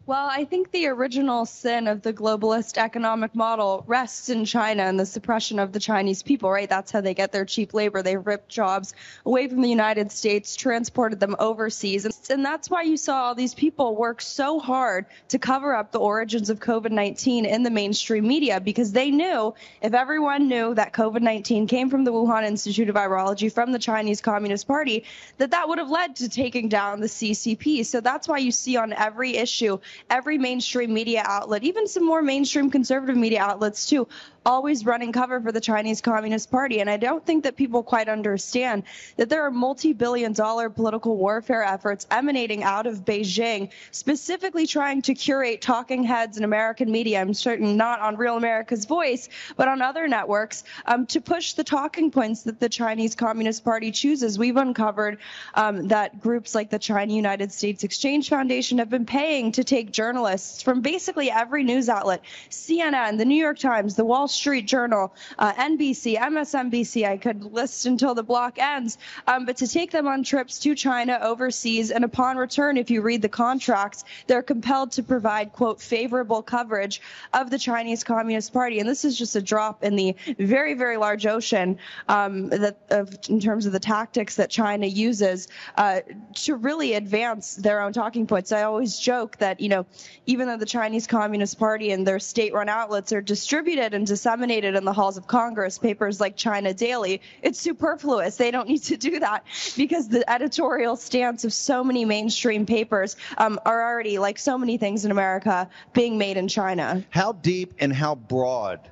Well, I think the original sin of the globalist economic model rests in China and the suppression of the Chinese people, right? That's how they get their cheap labor. They ripped jobs away from the United States, transported them overseas. And that's why you saw all these people work so hard to cover up the origins of COVID-19 in the mainstream media, because they knew if everyone knew that COVID-19 came from the Wuhan Institute of Virology, from the Chinese Communist Party, that would have led to taking down the CCP. So that's why you see on every issue, every mainstream media outlet, even some more mainstream conservative media outlets too, always running cover for the Chinese Communist Party. And I don't think that people quite understand that there are multi-billion-dollar political warfare efforts emanating out of Beijing, specifically trying to curate talking heads in American media. I'm certain not on Real America's Voice, but on other networks, to push the talking points that the Chinese Communist Party chooses. We've uncovered that groups like the China United States Exchange Foundation have been paying to take journalists from basically every news outlet, CNN, the New York Times, the Wall Street Journal, NBC, MSNBC, I could list until the block ends, but to take them on trips to China overseas, and upon return, if you read the contracts, they're compelled to provide, quote, favorable coverage of the Chinese Communist Party. And this is just a drop in the very, very large ocean in terms of the tactics that China uses to really advance their own talking points. I always joke that, even though the Chinese Communist Party and their state-run outlets are distributed and disseminated in the halls of Congress, papers like China Daily, it's superfluous. They don't need to do that, because the editorial stance of so many mainstream papers are already, like so many things in America, being made in China. How deep and how broad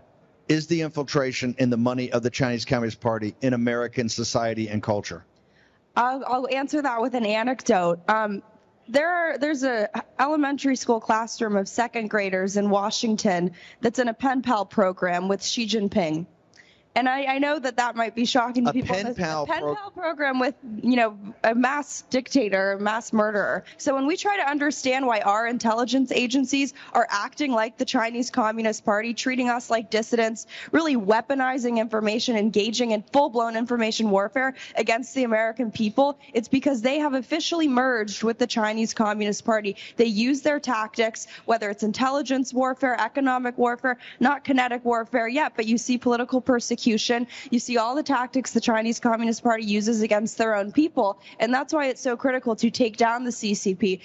is the infiltration in the money of the Chinese Communist Party in American society and culture? I'll answer that with an anecdote. There's a elementary school classroom of second graders in Washington that's in a pen pal program with Xi Jinping. And I know that might be shocking to people. Pen pal program with, a mass dictator, a mass murderer. So when we try to understand why our intelligence agencies are acting like the Chinese Communist Party, treating us like dissidents, really weaponizing information, engaging in full-blown information warfare against the American people, it's because they have officially merged with the Chinese Communist Party. They use their tactics, whether it's intelligence warfare, economic warfare, not kinetic warfare yet, but you see political persecution. You see all the tactics the Chinese Communist Party uses against their own people, and that's why it's so critical to take down the CCP.